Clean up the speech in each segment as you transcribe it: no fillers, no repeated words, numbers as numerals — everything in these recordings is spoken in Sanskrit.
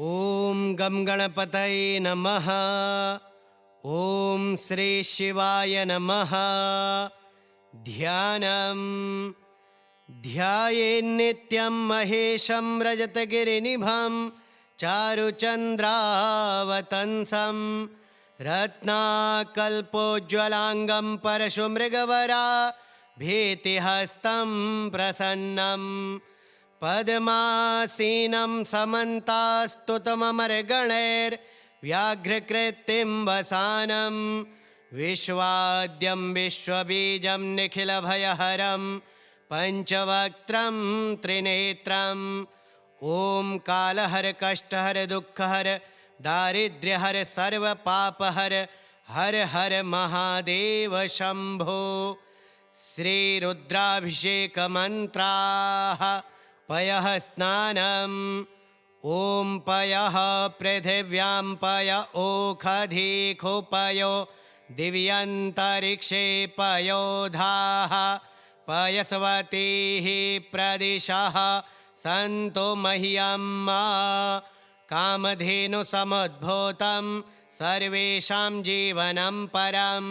ॐ गं गणपतये नमः। ॐ श्री शिवाय नमः। ध्यानं ध्यायेन्नित्यं महेशं रजतगिरिनिभं चारुचन्द्रावतंसं रत्नाकल्पोज्ज्वलाङ्गं परशुमृगवरा भीतिहस्तं प्रसन्नं पद्मासीनं समन्तास्तुतममरगणैर्व्याघ्रकृतिं वसानं विश्वाद्यं विश्वबीजं निखिलभयहरं पञ्चवक्त्रं त्रिनेत्रम् ॐ कालहर कष्टहर दुःखहर दारिद्र्यहर सर्वपापहर हर हर महादेव शम्भो। श्रीरुद्राभिषेकमन्त्राः पयः स्नानम् ॐ पयः पृथिव्यां पय ओखधीखुपयो दिव्यन्तरिक्षे पयोधाः पयस्वतीः प्रदिशः सन्तु मह्यं कामधेनुसमुद्भूतं सर्वेषां जीवनं परं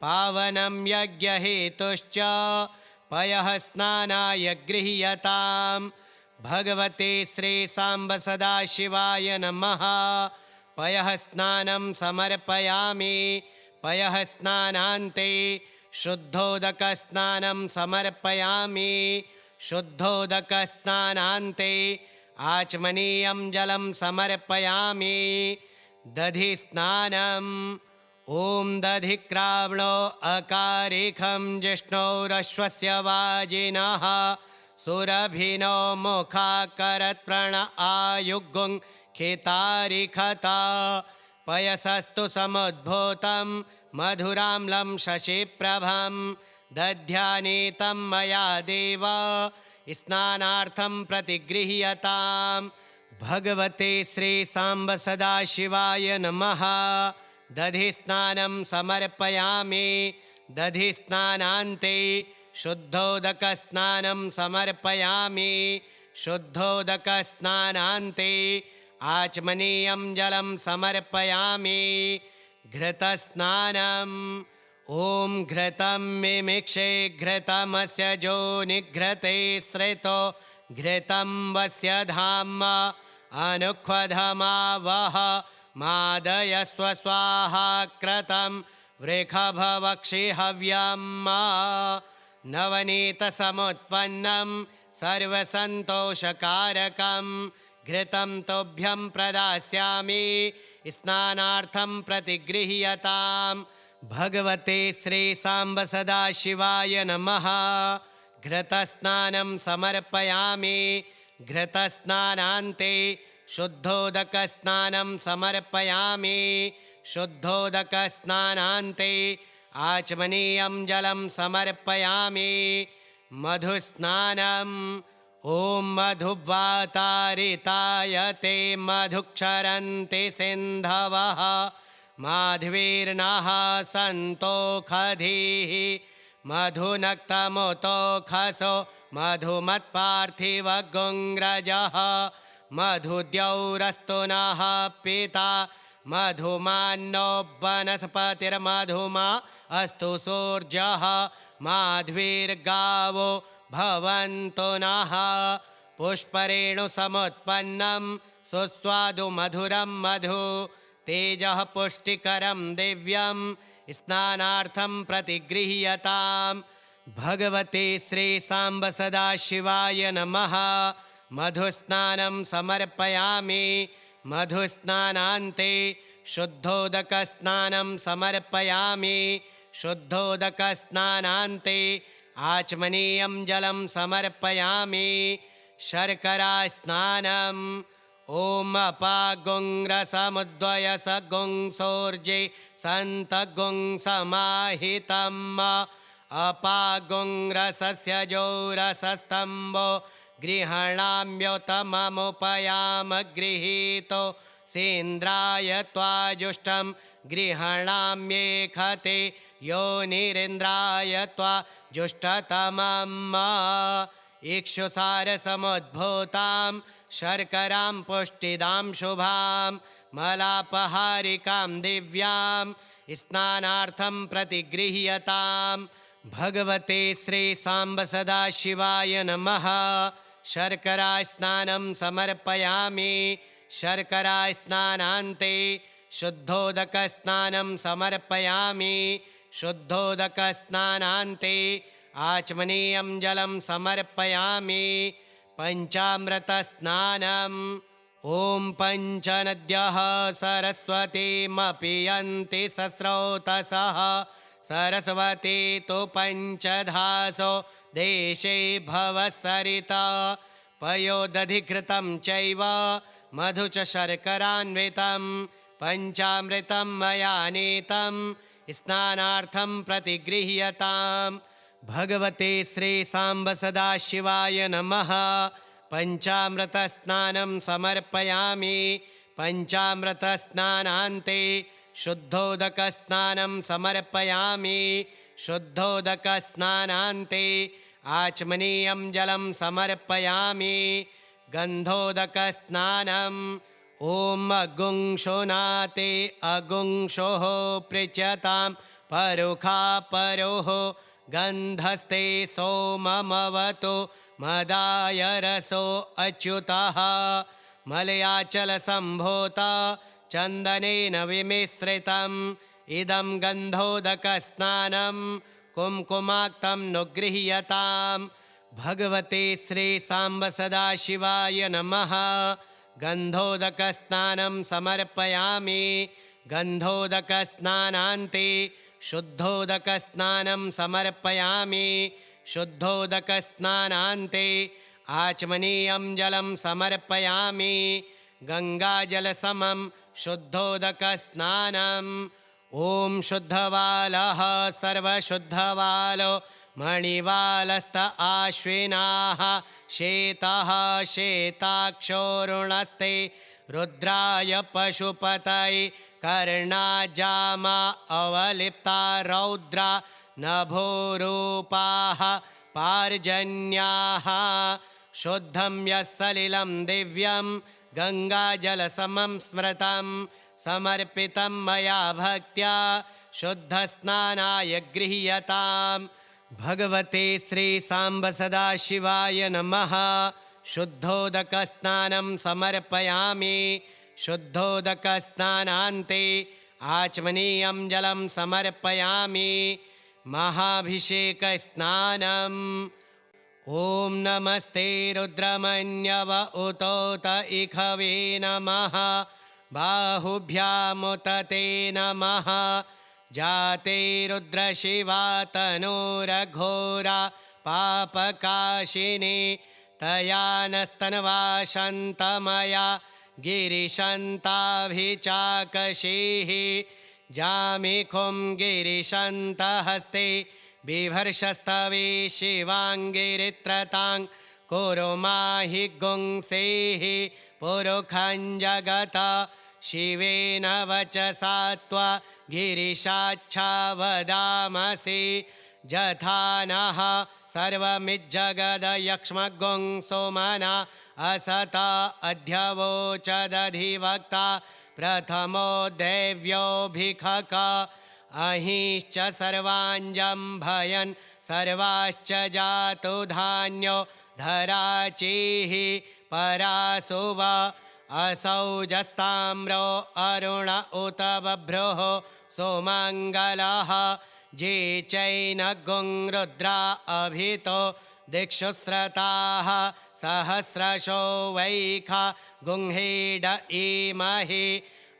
पावनं यज्ञहेतुश्च पयः स्नानाय गृह्यतां। भगवते श्रीसाम्ब सदाशिवाय नमः। पयः स्नानं समर्पयामि। पयः स्नानान्ते शुद्धोदकस्नानं समर्पयामि। शुद्धोदकस्नानान्ते आचमनीयं जलं समर्पयामि। दधिस्नानम् ॐ दधिक्राव्णो अकारिखं जिष्णोरश्वस्य वाजिनः सुरभिनो मुखाकरत्प्रण आयुग्गुं खितारिखता पयसस्तु समुद्भूतं मधुराम्लं शशिप्रभं दध्यानीतं मया देव स्नानार्थं प्रतिगृह्यतां। भगवते श्रीसाम्ब सदाशिवाय नमः। दधिस्नानं समर्पयामि। दधिस्नानान्ते शुद्धोदकस्नानं समर्पयामि। शुद्धोदकस्नानान्ते आचमनीयं जलं समर्पयामि। घृतस्नानम् ॐ घृतं मिमिक्षे घृतमस्य जोनिघृते श्रितो घृतं वस्य धाम अनुक्वधमावह मादयस्व स्वाहा क्रतं वृषभवक्षि हव्यं नवनीतसमुत्पन्नं सर्वसन्तोषकारकं घृतं तुभ्यं प्रदास्यामि स्नानार्थं प्रतिगृह्यताम्। भगवते श्रीसाम्ब सदाशिवाय नमः। घृतस्नानं समर्पयामि। घृतस्नानान्ते शुद्धोदकस्नानं समर्पयामि। शुद्धोदकस्नानान्ते आचमनीयं जलं समर्पयामि। मधुस्नानम् ॐ मधुवातारिताय ते मधुक्षरन्ति सिन्धवः माध्वीर्नः सन्तोषधीः मधुनक्तमुतोखसो मधुमत्पार्थिवगुङ्ग्रजः मधुद्यौरस्तु नः पिता मधुमान्नो वनस्पतिर्मधुमा अस्तु सूर्यः माध्वीर्गावो भवन्तु नः। पुष्परेणुसमुत्पन्नं सुस्वादु मधुरं मधु तेजः पुष्टिकरं दिव्यं स्नानार्थं प्रतिगृह्यताम्। भगवते श्रीसाम्ब सदाशिवाय नमः। मधुस्नानं समर्पयामि। मधुस्नानान्ते शुद्धोदकस्नानं समर्पयामि। शुद्धोदकस्नानान्ते आचमनीयं जलं समर्पयामि। शर्करास्नानम् ॐ अपागुंरसमुद्वयसगुंसोर्जे सन्तगुं समाहितम् अपागुंरसस्य जोरसस्तम्भो गृह्णाम्योतममुपयाम गृहीतो सेन्द्राय त्वाजुष्टं गृह्णाम्येखते योनिरिन्द्राय त्वाजुष्टतमम् इक्षुसारसमुद्भूतां शर्करां पुष्टिदां शुभां मलापहारिकां दिव्यां स्नानार्थं प्रतिगृह्यतां। भगवते श्री सांब सदाशिवाय नमः। शर्करा स्नानं समर्पयामि। शर्करा स्नानान्ते शुद्धोदक स्नानं समर्पयामि। शुद्धोदक स्नानान्ते आचमनीयं जलं समर्पयामि। पंचामृत स्नानम्। ॐ पञ्चनद्यः सरस्वतीमपीयन्ति सस्रोतसः सरस्वती तु पञ्चधासो देशे भवसरिता पयोदधिकृतं चैव मधु च शर्करान्वितं पञ्चामृतं मया नीतं स्नानार्थं प्रतिगृह्यतां। भगवते श्री सांब सदाशिवाय नमः। पंचामृत स्नानं समर्पयामि। पंचामृत स्नानान्ते शुद्धोदक स्नानं समर्पयामि। शुद्धोदक स्नानान्ते आचमनीयं जलं समर्पयामि। गन्धोदक स्नानम्। ॐ अगुंशोनाते अगुंशोः पृच्यतां परुखा परोः गन्धस्ते सोममवतु मदाय रसो अच्युतः मलयाचलसम्भूता चन्दनेन विमिश्रितम् इदं गन्धोदकस्नानं कुम्कुमाक्तं नुगृह्यतां। भगवते श्री सांब सदाशिवाय नमः। गन्धोदकस्नानं समर्पयामि। गन्धोदकस्नानान्ते शुद्धोदकस्नानं समर्पयामि। शुद्धोदकस्नानान्ते आचमनीयं जलं समर्पयामि। गङ्गाजलसमं शुद्धोदकस्नानम्। ॐ शुद्धवालः सर्वशुद्धवालो मणिवालस्त आश्विनाः शेतः शेताक्षोरुणस्ते रुद्राय पशुपतये कर्णाजामा अवलिप्ता रौद्रा नभोरूपाः पार्जन्याः। शुद्धं यः सलिलं दिव्यं गङ्गाजलसमं स्मृतं समर्पितं मया भक्त्या शुद्धस्नानाय गृह्यतां। भगवते श्री सांब सदाशिवाय नमः। शुद्धोदकस्नानं समर्पयामि। शुद्धोदकस्नानान्ते आचमनीयं जलं समर्पयामि। महाभिषेकस्नानम्। ॐ नमस्ते रुद्रमन्यव उतोत इखवे नमः। बाहुभ्यामुत ते नमः। जाते रुद्रशिवा तनूरघोरा पापकाशिनी तया नस्तनवाशन्तमया गिरिशन्ताभिचाकशीः। जामिखुं गिरिशन्तहस्ते बिभर्षस्तवे शिवाङ्गिरित्रतां कुरु माहि गुंसेः पुरुखं जगत शिवेन वचसा त्वा गिरिशाच्छा वदामसि। जथा नः सर्वमिज्जगदयक्ष्मगुंसो मना असत अध्यवोचदधिवक्ता प्रथमो दैव्योऽभिखक। अहिश्च सर्वाञ्जं भयन् सर्वाश्च जातु धान्यो धराचीः परासुव। असौजस्ताम्रो अरुण उत बभ्रुः सुमङ्गलः। जे चैनगुं रुद्रा अभितो दिक्षुस्रताः सहस्रशो वैखा गुंहेड इमहि।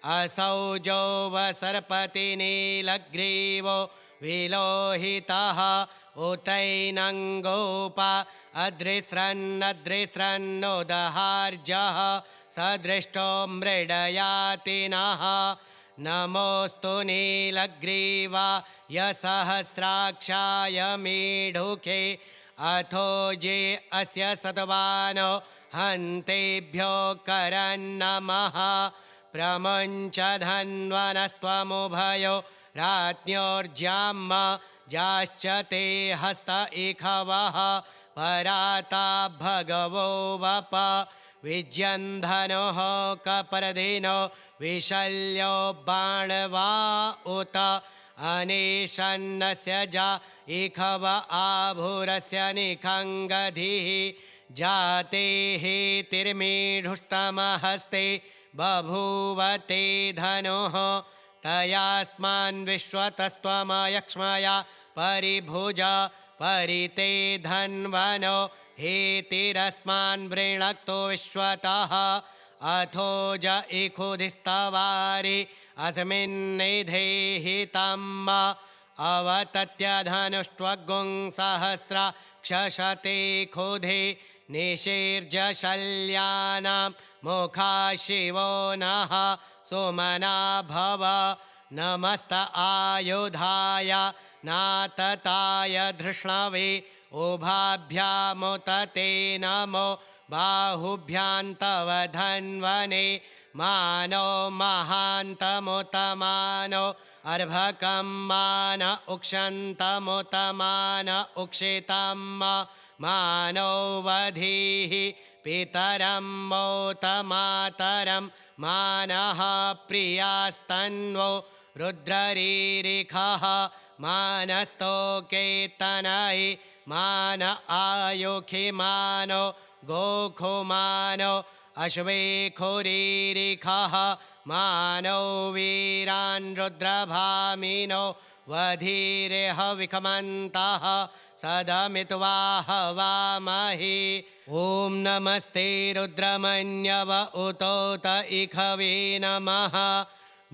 असौजो वसर्पतिनीलग्रीवो विलोहितः उतैनं गोपा अदृस्रन्नदृस्रन्नोदहार्जः सदृष्टो मृडयातिनः। नमोऽस्तु नीलग्रीवाय सहस्राक्षाय मीढुके अथो जे अस्य सतवानो हन्तेभ्यो करन्नमः। प्रमुञ्च धन्वनस्त्वमुभयो राज्ञोर्ज्याम जाश्च ते हस्त इखवः पराता भगवो वप। विज्यन्धनुः कपर्दिनो विशल्यो बाणवा उत अनेशन्नस्य जा इखव आभुरस्य निखङ्गधिः जाते हेतिर्मीढुष्टमहस्ते बभूवते धनुः तयास्मान् विश्वतस्त्वमयक्ष्मया परिभुज परिते धन्वनो हेतिरस्मान् वृणक्तो विश्वतः अथो ज इखुधिस्तवारि अस्मिन्निधेहितम् अवतत्य धनुष्ट्वगुं सहस्रा क्षशते खुधे निशीर्जशल्यानां मुखा शिवो नः सुमना भव नमस्त आयुधाय नातताय धृष्णवे उभाभ्यामुत ते नमो बाहुभ्यान्तव धन्वने मानो महान्तमुत मानो अर्भकं मान उक्षन्तमुत मान उक्षितं मानो वधीः पितरं मोत मातरं मानः प्रियास्तन्वो रुद्ररीरिखः मानस्तोकेतनये मान आयुखि मानो गोखुमानो अश्वेखुरीरिखः मानो वीरान् रुद्रभामिनो वधीरेह विखमन्तः सदमित्वा हवामहे ॐ नमस्ते रुद्रमन्यव उतोत इखवे नमः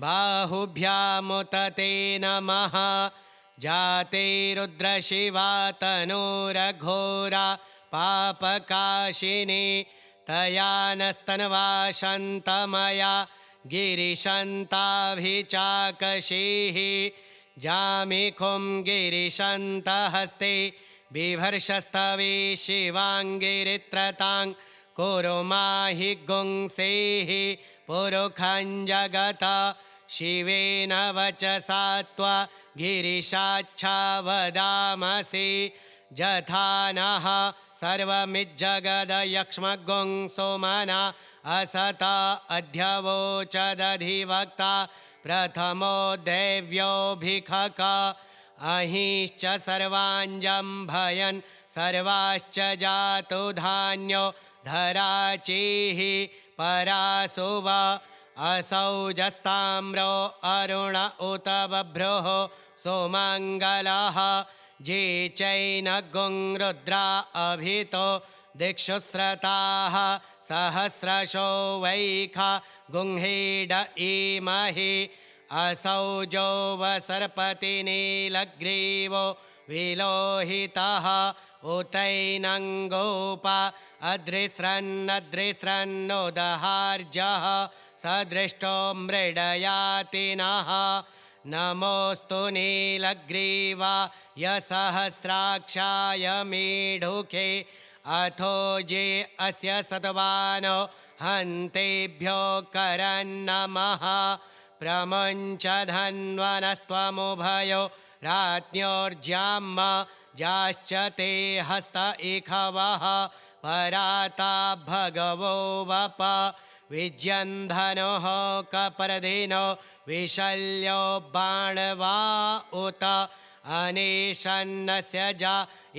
बाहुभ्यामुत ते नमः जाते रुद्रशिवा तनूरघोरा पापकाशिनी तया नस्तन्वा शन्तमया गिरिशन्ताभिचाकशीः जामिखुं गिरिशन्तहस्ते बिभर्षस्तवे शिवाङ्गिरित्रतां कुरु माहि गुंसेः पुरुखं जगत शिवेन वचसा त्वा गिरिशाच्छा वदामसि जथा नः सर्वमिज्जगदयक्ष्मगुं सुमना असत अध्यवोचदधिवक्ता प्रथमो दैव्योऽभिखक अहिश्च सर्वाञ्जम्भयन् सर्वाश्च जातु धान्यो धराचीः परासुव असौजस्ताम्रो अरुण उत बभ्रुः सुमङ्गलः जे चैनगुं रुद्रा अभितो दिक्षुस्रताः सहस्रशो वैखा गुंहेड इमहि असौजो वसर्पतिनीलग्रीवो विलोहितः उतैनं गोपा अदृस्रन्नदृस्रन्नोदहार्जः सदृष्टो मृडयातिनः नमोऽस्तु नीलग्रीवाय सहस्राक्षाय मीढुके अथो ये अस्य सतवानो हन्तेभ्यो करन्नमः प्रमुञ्च धन्वनस्त्वमुभयो राज्ञोर्ज्याम जाश्च ते हस्त इखवः पराता भगवो वप विज्यन्धनुः कपर्दिनो विशल्यो बाणवा उत अनेशन्नस्य जा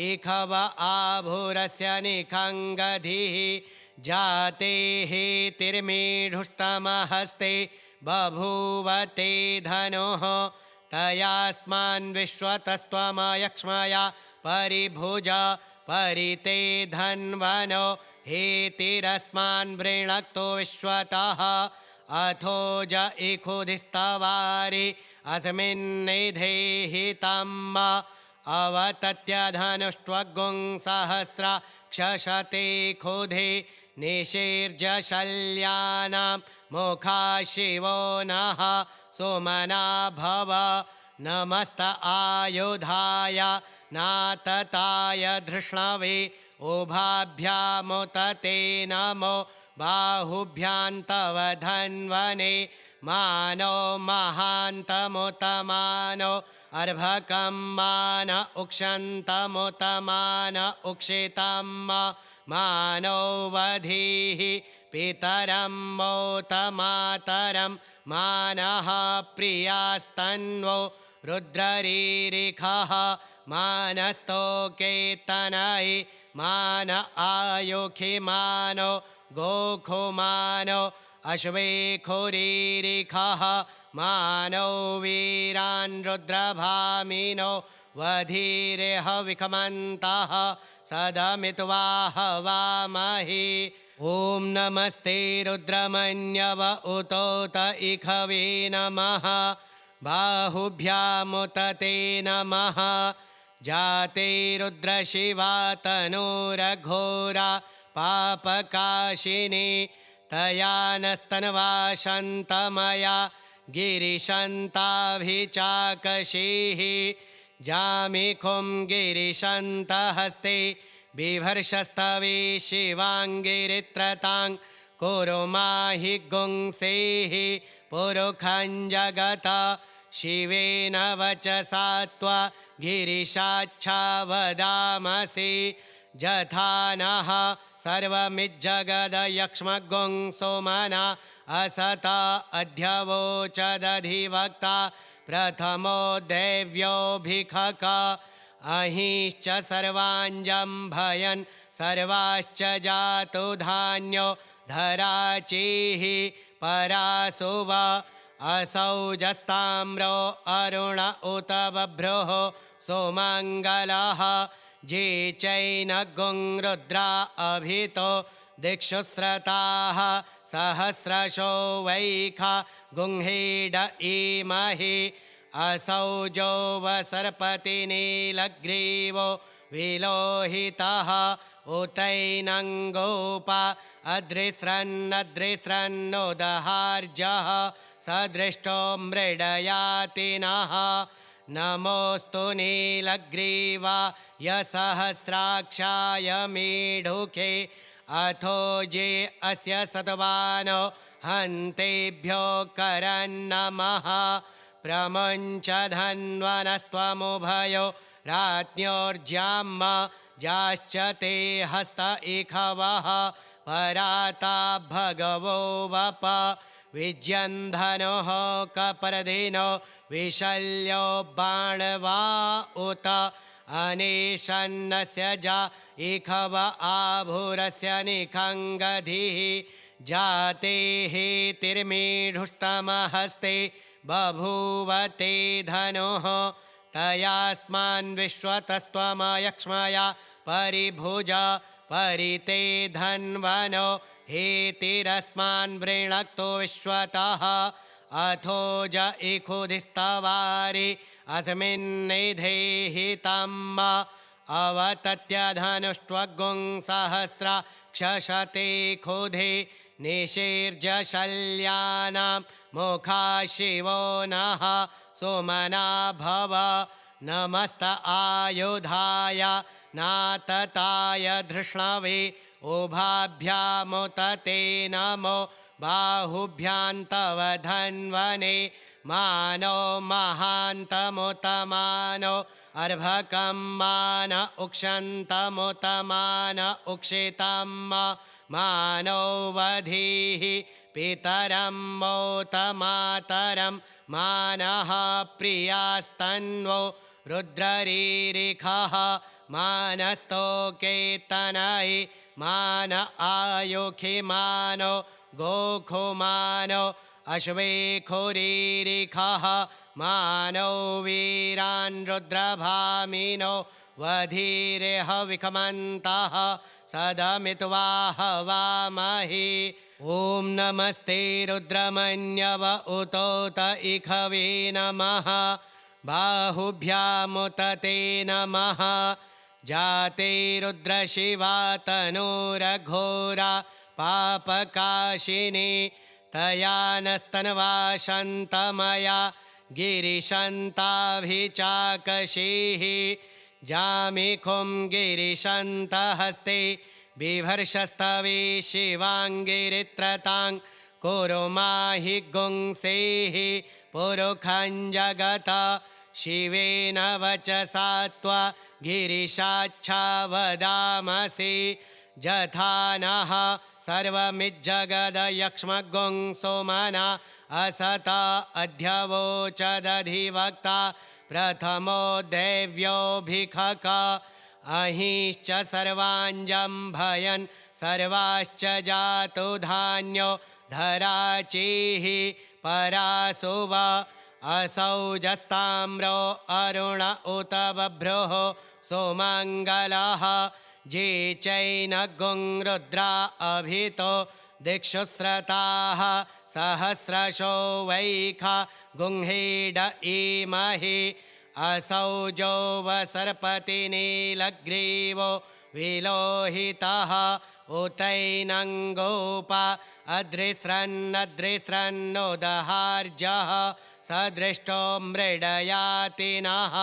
इखव आभुरस्य निखङ्गधिः जाते हेतिर्मीढुष्टमहस्ते बभूवते धनुः तयास्मान् विश्वतस्त्वमयक्ष्मया परिभुज परिते धन्वनो हेतिरस्मान् वृणक्तो विश्वतः अथो ज इखुधिस्तवारि अस्मिन्निधेहितम् अवतत्य धनुष्ट्वगुं सहस्रा क्षशते खुधे निशीर्जशल्यानां मुखा शिवो नः सुमना भव नमस्त आयुधाय नातताय धृष्णवे उभाभ्यामुत ते नमो बाहुभ्यान्तव धन्वने मानो महान्तमुत मानो अर्भकं मान उक्षन्तमुत मान उक्षितं मानो वधीः पितरं मोत मातरं मानः प्रियास्तन्वो रुद्ररीरिखः मानस्तोकेतनयि मान आयुखिमानो गोखुमानो अश्वेखुरीरिखः मानो वीरान् रुद्रभामिनो वधीरेह विखमन्तः सदमित्वा हवामहि। ॐ नमस्ते रुद्रमन्यव उतोत इखवे नमः बाहुभ्यामुत ते नमः जाते रुद्रशिवा तनूरघोरा पापकाशिनी तया नस्तनवा शन्तमया गिरिशन्ताभिचाकशीः जामिखुं गिरिशन्तहस्ते बिभर्षस्तवे शिवाङ्गिरित्रतां कुरु माहि गुंसेः पुरुखं जगत शिवेन वचसा त्वा गिरिशाच्छा वदामसि जथा नः सर्वमिज्जगदयक्ष्मगुं सोमना असत अध्यवोचदधिवक्ता प्रथमो दैव्योऽभिखक अहिश्च सर्वाञ्जम्भयन् सर्वाश्च जातु धान्यो धराचीः परासुव असौजस्ताम्रो अरुण उत बभ्रुः सुमङ्गलः जे चैनगुं रुद्रा अभितो दिक्षुस्रताः सहस्रशो वैखा गुंहेड इमहि असौजो वसर्पतिनीलग्रीवो विलोहितः उतैनं गोपा अदृस्रन्नदृस्रन्नोदहार्जः सदृष्टो मृडयातिनः नमोऽस्तु नीलग्रीवाय सहस्राक्षाय मीढुके अथो ये अस्य सत्वानो हन्तेभ्यो करन्नमः प्रमुञ्च धन्वनस्त्वमुभयो राज्ञोर्ज्याम जाश्च ते हस्त इखवः पराता भगवो वप विज्यन्धनुः कपर्दिनो विशल्यो बाणवा उत अनेशन्नस्य जा इखव आभुरस्य निखङ्गधिः जाते हेतिर्मीढुष्टमहस्ते बभूवते धनुः तयास्मान् विश्वतस्त्वमयक्ष्मया परिभुज परिते धन्वनो हेतिरस्मान् वृणक्तो विश्वतः अथो ज इखुधिस्तवारि अस्मिन्निधेहितम् अवतत्य धनुष्ट्वगुं सहस्रा क्षशते खुधे निशीर्जशल्यानां मुखा शिवो नः सुमना भव नमस्त आयुधाय नातताय धृष्णवे उभाभ्यामुत ते नमो बाहुभ्यान्तव धन्वने मानो महान्तमुत मानो अर्भकं मान उक्षन्तमुत मान उक्षितं मानो वधीः पितरं मोत मातरं मानः प्रियास्तन्वो रुद्ररीरिखः मानस्तोकेतनयि मान आयुखिमानो गोखुमानो अश्वेखुरीरिखः मानो वीरान् रुद्रभामिनो वधीरेह विखमन्तः सदमित्वा हवामहि। ॐ नमस्ते रुद्रमन्यव उतोत इखवे नमः बाहुभ्यामुत ते नमः जाते रुद्रशिवा तनूरघोरा पापकाशिनी तया नस्तनवा शन्तमया गिरिशन्ताभिचाकशीः जामिखुं गिरिशन्तहस्ते बिभर्षस्तवे शिवाङ्गिरित्रतां कुरु माहि गुंसेः पुरुखं जगत शिवेन वचसा त्वा गिरिशाच्छा वदामसि जथा नः सर्वमिज्जगदयक्ष्मगुं सोमना असत अध्यवोचदधिवक्ता प्रथमो दैव्योऽभिखक अहिश्च सर्वाञ्जम्भयन् सर्वाश्च जातु धान्यो धराचिः परासुव असौजस्ताम्रो अरुण उत बभ्रुः सुमङ्गलः जे चैनगुं रुद्रा अभितो दिक्षुस्रताः सहस्रशो वैखा गुंहीड इमहि असौजो वसर्पतिनीलग्रीवो विलोहितः उतैनङ्गोपा अदृस्रन्नदृस्रन्नोदहार्जः सदृष्टो मृडयातिनः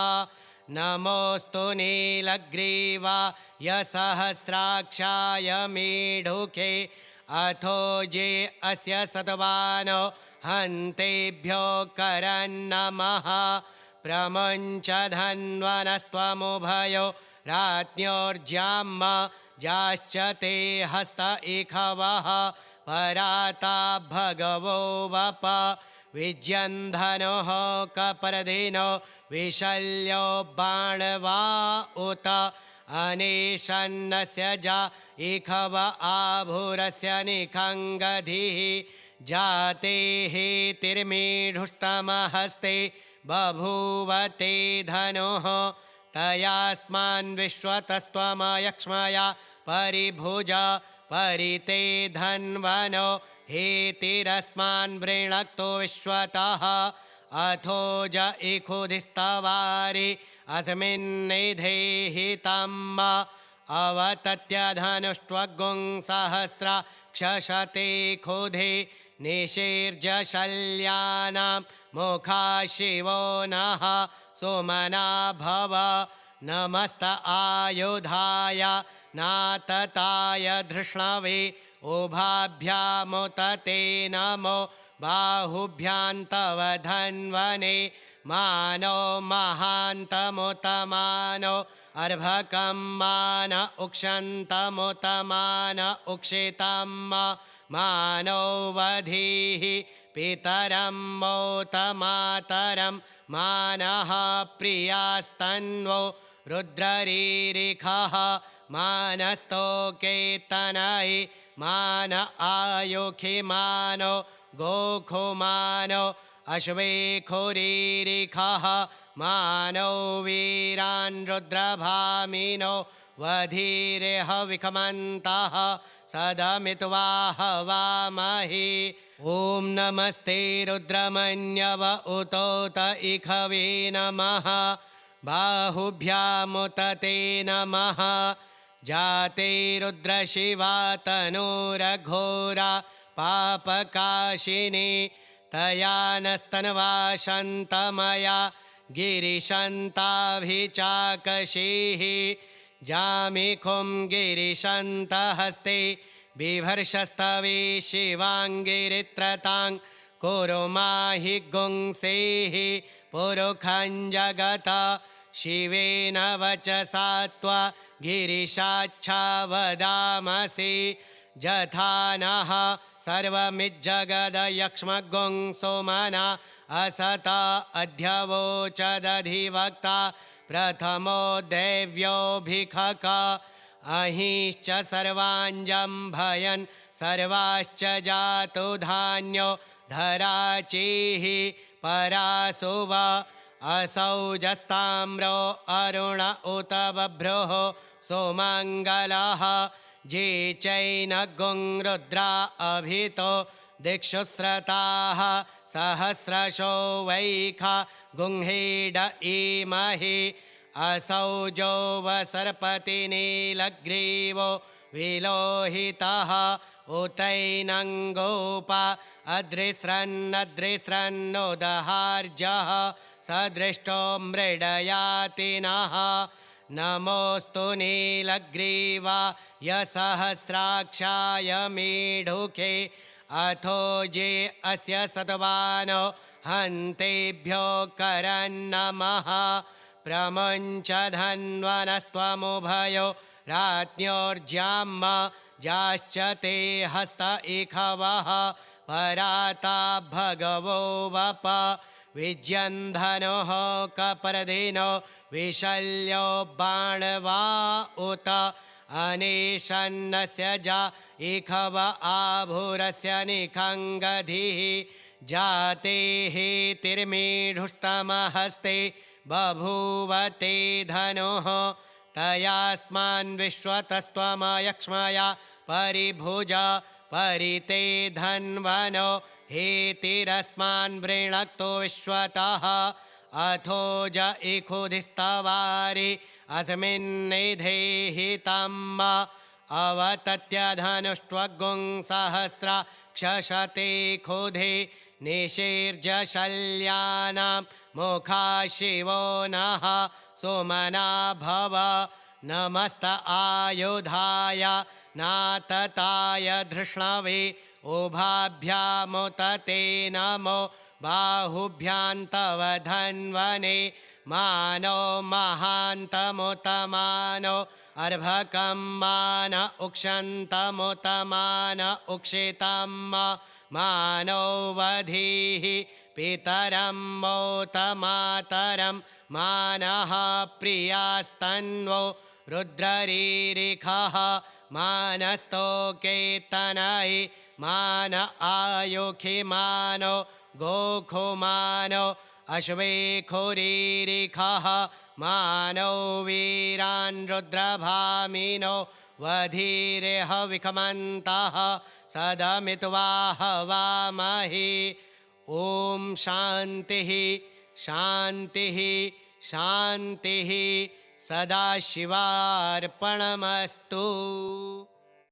नमोऽस्तु नीलग्रीवाय सहस्राक्षाय मीढुके अथो ये अस्य सत्वानो हन्तेभ्यो करन्नमः प्रमुञ्च धन्वनस्त्वमुभयो राज्ञोर्ज्याम जाश्च ते हस्त इखवः पराता भगवो वप विज्यन्धनोः कपर्दिनो विशल्यो बाणवा उत अनेशन्नस्य जा इखव आभुरस्य निखङ्गधिः जाते हेतिर्मीढुष्टमहस्ते बभूव ते धनुः तयास्मान् विश्वतस्त्वमयक्ष्मया परिभुज परिते धन्वनो हेतिरस्मान् वृणक्तो विश्वतः अथो ज इखुधिस्तवारि अस्मिन्निधेहितम् अवतत्य धनुष्ट्वगुं सहस्रा क्षशते खुधे निशीर्जशल्यानां मुखा शिवो नः सुमना भव नमस्त आयुधाय नातताय धृष्णवे उभाभ्यामुत ते नमो बाहुभ्यां तव धन्वने मानो महान्तमुत मानो अर्भकं मान उक्षन्तमुत मान उक्षितं मानो वधीः पितरं मोत मातरं मानः प्रियास्तन्वो रुद्ररीरिखः मानस्तोकेतनै मान आयुखि मानो गोखुमानो अश्वेखुरीरिखः मानो वीरान् रुद्रभामिनो वधीरेह विखमन्तः सदमित्वा हवामहि ॐ नमस्ते रुद्रमन्यव उतोत इखवे नमः बाहुभ्यामुत ते नमः जाते रुद्रशिवा तनूरघोरा पापकाशिनी तया नस्तन्वा शन्तमया गिरिशन्ताभिचाकशीः जामिखुं गिरिशन्तहस्ते बिभर्षस्तवे शिवाङ्गिरित्रतां कुरु माहि गुंसेः पुरुखं जगत शिवेन वचसा त्वा गिरिशाच्छा वदामसि जथा नः सर्वमिज्जगदयक्ष्मगुं सोमना असत अध्यवोचदधिवक्ता प्रथमो दैव्योऽभिखक अहिश्च सर्वाञ्जम्भयन् सर्वाश्च जातु धान्यो धराचिः परासुव असौजस्ताम्रो अरुण उत बभ्रुः सुमङ्गलः जे चैनगुं रुद्रा अभितो दिक्षुस्रताः सहस्रशो वैखा गुंहीड इमहि असौजो वसर्पतिनीलग्रीवो विलोहितः उतैनङ्गोपा अदृस्रन्नदृस्रन्नोदहार्जः सदृष्टो मृडयातिनः नमोऽस्तु नीलग्रीवाय सहस्राक्षाय मीढुके अथो ये अस्य सत्वानो हन्तेभ्यो करन्नमः प्रमुञ्च धन्वनस्त्वमुभयो राज्ञोर्ज्याम जाश्च ते हस्त इखवः पराता भगवो वप विज्यन्धनोः कपरदिनो विशल्यो बाणवा उत अनेशन्नस्य जा इखव आभुरस्य निखङ्गधिः जाते हेतिर्मीढुष्टमहस्ते बभूव ते धनुः तयास्मान् विश्वतस्त्वमयक्ष्मया परिभुज परिते धन्वनो हेतिरस्मान् वृणक्तो विश्वतः अथो ज इखुधिस्तवारि अस्मिन्निधेहितम् अवतत्य धनुष्ट्वगुं सहस्रा क्षशते खुधे निशीर्जशल्यानां मुखा शिवो नः सुमना भव नमस्त आयुधाय नातताय धृष्णवे उभाभ्यामुत ते नमो बाहुभ्यान्तव धन्वने मानो महान्तमुत मानो अर्भकं मान उक्षन्तमुत मान उक्षितं मानो वधीः पितरं मोत मातरं मानः प्रियास्तन्वो रुद्ररीरिखः मानस्तोकेतनै मान आयुखि मानो गोखुमानो अश्वेखुरीरिखः मानो वीरान् रुद्रभामिनो वधीरेह विखमन्तः सदमित्वा हवामहि ॐ शान्तिः शान्तिः शान्तिः सदाशिवार्पणमस्तु।